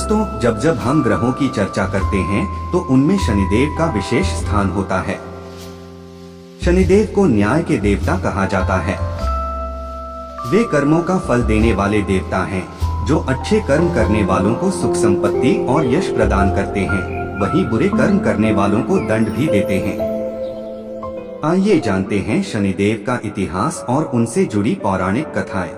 दोस्तों, जब जब हम ग्रहों की चर्चा करते हैं तो उनमें शनिदेव का विशेष स्थान होता है। शनिदेव को न्याय के देवता कहा जाता है। वे कर्मों का फल देने वाले देवता हैं, जो अच्छे कर्म करने वालों को सुख संपत्ति और यश प्रदान करते हैं, वहीं बुरे कर्म करने वालों को दंड भी देते हैं। आइए जानते हैं शनिदेव का इतिहास और उनसे जुड़ी पौराणिक कथाएं।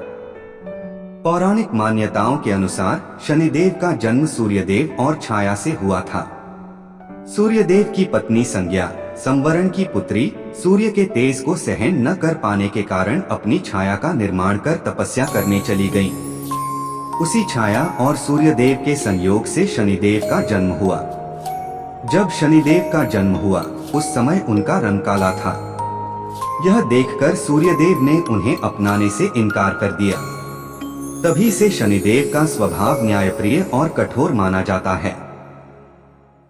पौराणिक मान्यताओं के अनुसार शनिदेव का जन्म सूर्यदेव और छाया से हुआ था। सूर्यदेव की पत्नी संज्ञा संवरण की पुत्री सूर्य के तेज को सहन न कर पाने के कारण अपनी छाया का निर्माण कर तपस्या करने चली गईं। उसी छाया और सूर्यदेव के संयोग से शनिदेव का जन्म हुआ। जब शनिदेव का जन्म हुआ उस समय उनका रंग काला था। यह देखकर सूर्यदेव ने उन्हें अपनाने से इनकार कर दिया। तभी से शनिदेव का स्वभाव न्यायप्रिय और कठोर माना जाता है।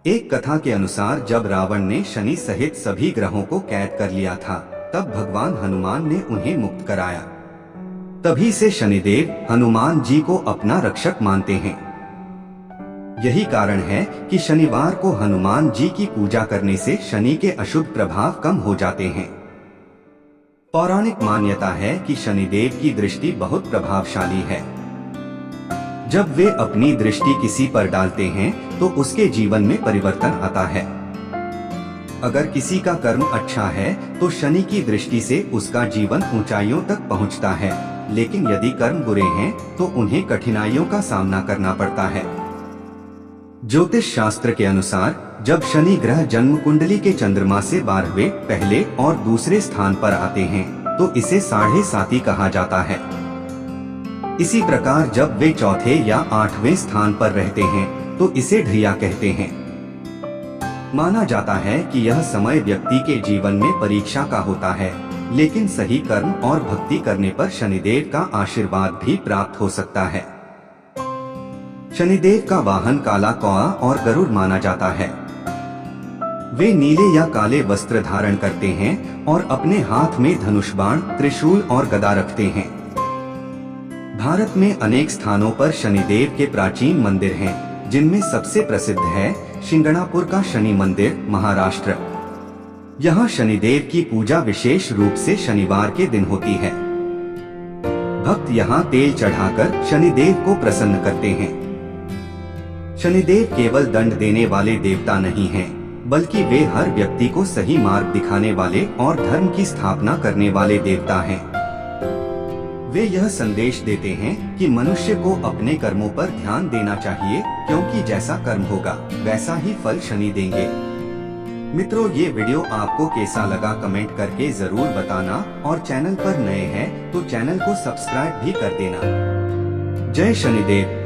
एक कथा के अनुसार जब रावण ने शनि सहित सभी ग्रहों को कैद कर लिया था, तब भगवान हनुमान ने उन्हें मुक्त कराया। तभी से शनिदेव हनुमान जी को अपना रक्षक मानते हैं। यही कारण है कि शनिवार को हनुमान जी की पूजा करने से शनि के अशुभ प्रभाव कम हो जाते हैं। पौराणिक मान्यता है कि शनिदेव की दृष्टि बहुत प्रभावशाली है। जब वे अपनी दृष्टि किसी पर डालते हैं तो उसके जीवन में परिवर्तन आता है। अगर किसी का कर्म अच्छा है तो शनि की दृष्टि से उसका जीवन ऊंचाइयों तक पहुंचता है, लेकिन यदि कर्म बुरे हैं तो उन्हें कठिनाइयों का सामना करना पड़ता है। ज्योतिष शास्त्र के अनुसार जब शनि ग्रह जन्म कुंडली के चंद्रमा से 12वें पहले और दूसरे स्थान पर आते हैं तो इसे साढ़े साती कहा जाता है। इसी प्रकार जब वे चौथे या 8वें स्थान पर रहते हैं तो इसे ढैया कहते हैं। माना जाता है कि यह समय व्यक्ति के जीवन में परीक्षा का होता है, लेकिन सही कर्म और भक्ति करने पर शनिदेव का आशीर्वाद भी प्राप्त हो सकता है। शनिदेव का वाहन काला कौआ और गरुड़ माना जाता है। वे नीले या काले वस्त्र धारण करते हैं और अपने हाथ में धनुष बाण, त्रिशूल और गदा रखते हैं। भारत में अनेक स्थानों पर शनिदेव के प्राचीन मंदिर हैं, जिनमें सबसे प्रसिद्ध है शिंगणापुर का शनि मंदिर, महाराष्ट्र। यहाँ शनिदेव की पूजा विशेष रूप से शनिवार के दिन होती है। भक्त यहाँ तेल चढ़ाकर शनिदेव को प्रसन्न करते हैं। शनिदेव केवल दंड देने वाले देवता नहीं हैं, बल्कि वे हर व्यक्ति को सही मार्ग दिखाने वाले और धर्म की स्थापना करने वाले देवता हैं। वे यह संदेश देते हैं कि मनुष्य को अपने कर्मों पर ध्यान देना चाहिए, क्योंकि जैसा कर्म होगा वैसा ही फल शनि देंगे। मित्रों, ये वीडियो आपको कैसा लगा कमेंट करके जरूर बताना, और चैनल पर नए हैं तो चैनल को सब्सक्राइब भी कर देना। जय शनिदेव।